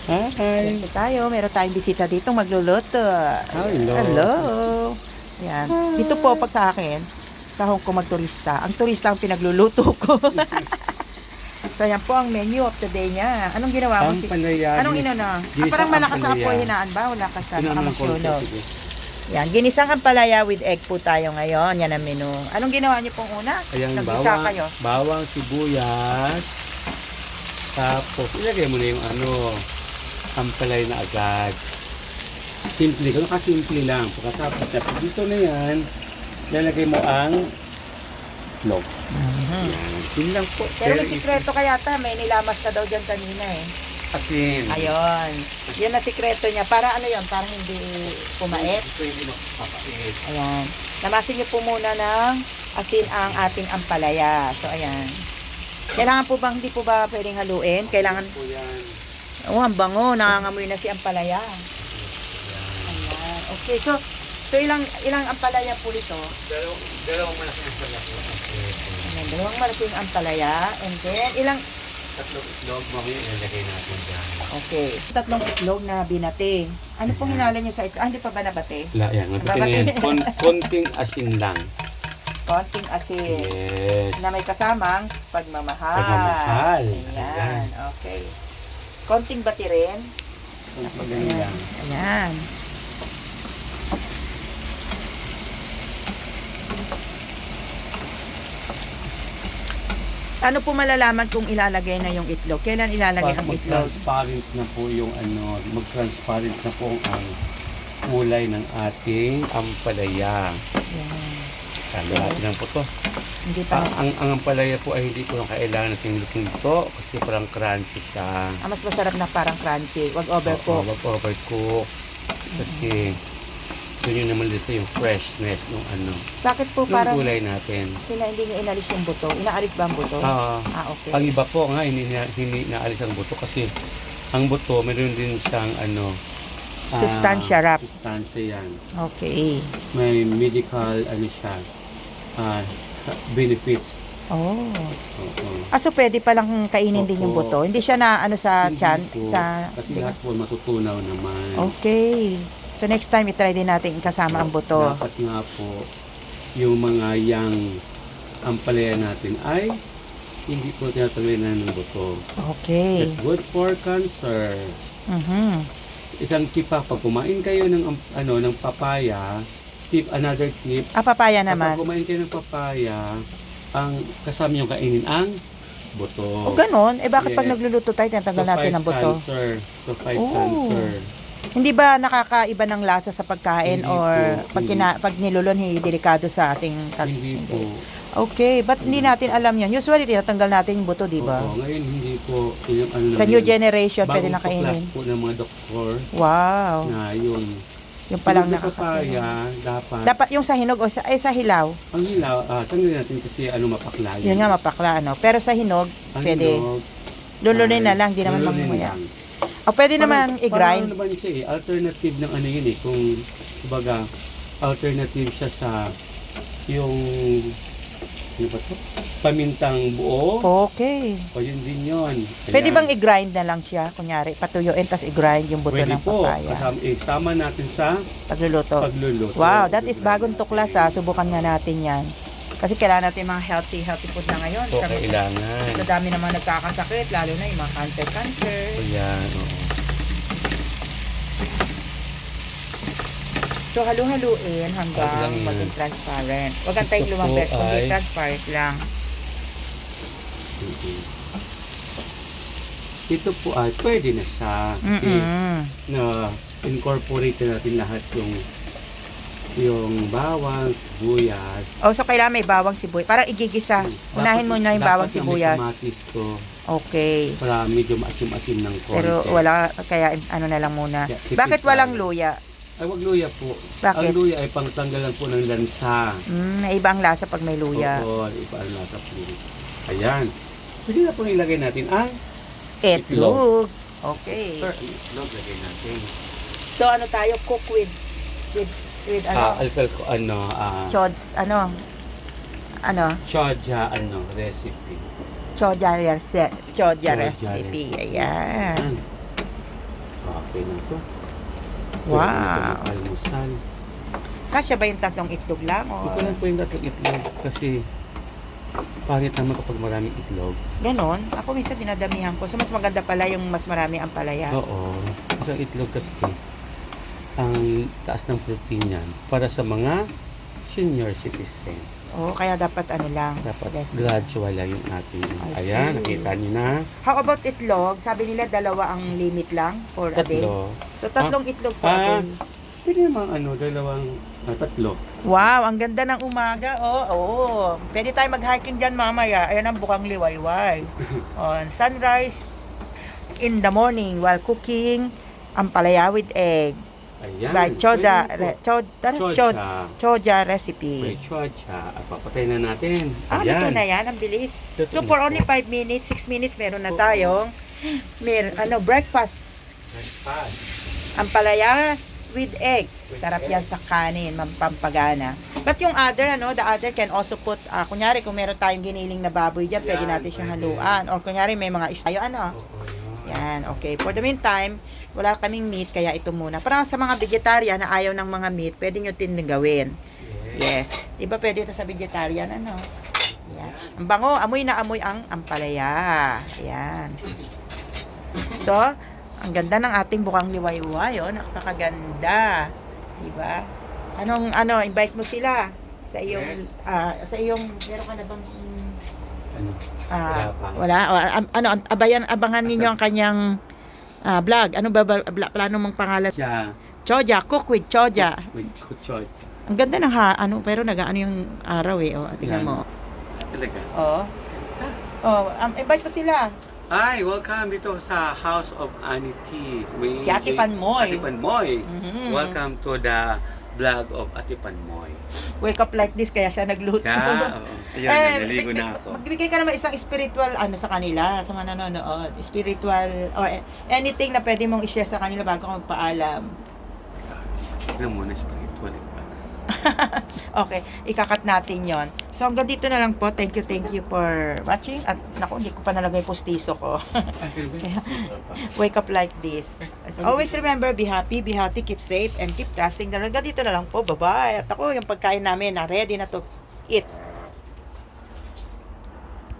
Hi. Dito tayo. Meron tayong bisita dito magluluto. Hello. Hello. Yan. Dito po pag sa akin, sa Hong Kong magturista. Ang turista ang pinagluluto ko. So yan po ang menu of the day niya. Anong ginawa mo? Ampalaya. Anong inano? Ginisang Parang malakas ang ampalaya. apoy hinaan ba? Wala ka sa Inano ng konti, makasunog. sige. Yan, ginisang ampalaya with egg po tayo ngayon. Yan ang menu. Anong ginawa niyo pong una? Ayan, Naggisa kayo. bawang, sibuyas. Tapos, ilagay mo na yung ampalay na agad. Simple, kung nakasimple lang. Pagkatapos, dito na yan, lalagay mo ang itlog. Yan, yun lang po. Pero may sikreto kaya ta, may nilamas ka daw dyan kanina eh. Asin. Ayun. Yun na sikreto niya. Para ano yun? Para hindi pumait. Ito hindi makapapait. Ayan. Namasin niyo po muna ng asin ang ating ampalaya. So, ayan. Kailangan po bang, hindi po ba pwedeng haluin? Kailangan, Po yan. oh, ang bango. Nangangamoy na si ampalaya. Ayan. Okay, so ilang ampalaya po ito? Dalawang malaking ampalaya po. Ayan, dalawang malaking ampalaya. And then, ilang, Tatlong itlog, mamaya ilalagay natin dyan. okay. Tatlong itlog na binate. Ano pong hinala niyo sa itlog? Ah, hindi pa ba nabate? Yan, nabati na yan. Konting asin lang. Konting asin. Yes. Na may kasamang pagmamahal. Pagmamahal. Ayan, okay. Konting bati rin. Konting ganun lang. Ayan. Ano po malalaman kung ilalagay na yung itlog? Kailan ilalagay ang itlog? Mag-transparent na po yung mag-transparent na po ang kulay ng ating ampalaya. Ayan. Kala natin lang po to. Hindi pa. Ang ampalaya po ay hindi po kailangan natin lutuin to kasi parang crunchy siya. Mas masarap na parang crunchy. Wag overcook. Wag overcook. Kasi yun yung naman din sa yung freshness ng Bakit po ng parang gulay natin. hindi nyo inalis yung buto? Inaalis ba ang buto? Okay. Ang iba po nga hindi naalis ang buto kasi ang buto meron din siyang Sustansya wrap. Sustansya yan. Okay. May medical siya benefits. Oh. Oo. So pwede palang kainin din yung Opo. buto. Hindi siya na sa Hindi tiyan, po, sa kasi lahat po matutunaw naman. Okay. So next time i-try din natin kasama ang buto. Dapat nga po yung mga ampalaya natin ay hindi po tinatanggalin na ng buto. Okay. It's good for cancer. Isang tip pa, pag kumain kayo ng papaya, another tip, Papaya kapag naman. kumain kayo ng papaya, ang kasama nyo kainin ang buto. O ganun. Bakit pag Yes. nagluluto tayo, tinatanggal natin ang buto? To fight Oh. cancer. Hindi ba nakakaiba ng lasa sa pagkain Hindi or po. pag nilulon, delikado sa ating Hindi po. Okay, but hindi natin alam yan. Usually, tinatanggal natin yung buto, di ba? Oo, ngayon hindi po. Yung Sa new generation, pwede na bagong kainin. tuklas po ng mga doktor Wow. na yung Yung palang yung papaya, nakakakain. dapat Dapat yung sa hinog o sa hilaw. ang hilaw, tanggalin natin kasi mapakla Yun nga, mapakla, Pero sa hinog, Ang pwede. hinog, Lulunin na lang, di naman lulunin mamumuya. lang. O pwede naman Parang i-grind. naman siya alternative ng yun kung kumbaga alternative siya sa yung ano ba to? Pamintang buo. Okay. O yun din yun. Pwede Ayan. bang i-grind na lang siya? Kunyari, patuyuin, tas i-grind yung buto Pwede ng po. papaya. Isama natin sa Pagluluto. pagluluto. Wow, that is bagong tuklas Subukan nga natin yan. Kasi kailangan natin mga healthy food na ngayon. O, kailangan. Sa dami naman nagkakasakit, lalo na yung mga cancer. Ayan, oo. So, halu-haluin hanggang Lang yan. maging transparent. Huwag antayin Ito po lumambet, kundi ay- transparent lang. Ito po ay pwede na siya. Kasi na incorporate natin lahat yung bawang, sibuyas. So kailangan may bawang sibuyas. Parang igigisa. Unahin mo na yung bawang sibuyas. Dapat na may kamatis to Okay. para medyo maasim-asim ng konti. Pero wala, kaya na lang muna. Yeah, Bakit tipid walang tayo. luya? Ay, wag luya po. Bakit? Ang luya ay pangtanggalan po ng lansa. May ibang lasa pag may luya. Oo, iba ang lasa po. Ayan. Pwede na po ilagay natin ang Itlog. Okay. Sir, ang itlog lagay natin. So ano tayo? Cook with chods, Choja, recipe. chodja Chodja recipe. Ayan. Okay na to. Wow. Almusal. Kasya ba yung 3 itlog lang? O Okay lang po yung tatlong itlog kasi pangit naman kapag maraming itlog. ganon? Ako minsan dinadamihan ko. So, mas maganda pala yung mas marami ang palaya. Oo. Isang itlog kasi ang taas ng protein yan para sa mga senior citizen. Oo, kaya dapat ano lang. Dapat less. gradual lang yung ating. I Ayan, see. nakita niyo na. How about itlog? Sabi nila 2 ang limit lang for a day. Tatlo. So, 3 itlog for a day. Pwede naman tatlo. Wow, ang ganda ng umaga. Oo. Pwede tayo mag-hiking dyan mamaya. Ayan ang bukang liwayway. On sunrise in the morning while cooking ampalaya with egg. Ayan. By Choja May recipe. chocha. At papatay na natin. Luto na yan. Ang bilis. Luto So, na for po. only 5 minutes, 6 minutes, meron na tayong breakfast. Ampalaya with egg. Sarap yan sa kanin, pampagana. But yung other, the other can also put, kunyari, kung meron tayong giniling na baboy dyan, pwede Yan, natin siyang pwede. haluan. Or kunyari, may mga istayo, Yan, okay. For the meantime, wala kaming meat, kaya ito muna. Parang sa mga vegetarian na ayaw ng mga meat, pwede nyo gawin. Yes. Diba pwede ito sa vegetarian, Yan. Ang bango, amoy na amoy ang ampalaya. Yan. So, ang ganda ng ating bukang liwayway, napakaganda. Diba? Invite mo sila sa iyong, meron ka na bang, Wala pa. abangan ninyo ang kanyang vlog. Ano ba plano mong pangalan? Choja, cook with Choja. With chocha. Ang ganda ng pero nag-ano yung araw tingnan mo. Talaga. Invite mo sila. Hi, welcome dito sa House of Annie T. Si Ate Panmoy. Ate Panmoy. Mhm. Welcome to the vlog of Ate Panmoy. Wake up like this, kaya siya nagluto. Ayun, naligo na ako. Magbibigay ka naman isang spiritual sa kanila, sa mga nanonood. Spiritual or anything na pwede mong i-share sa kanila bago ka magpaalam. Tignan mo na spiritual pa. Okay, ikakat natin yon. So hanggang dito na lang po. Thank you for watching. At naku, hindi ko pa nalagay postiso ko. Wake up like this. Always remember, be happy, be healthy, keep safe, and keep trusting. Hanggang dito na lang po. Bye-bye. At ako, yung pagkain namin na ready na to eat.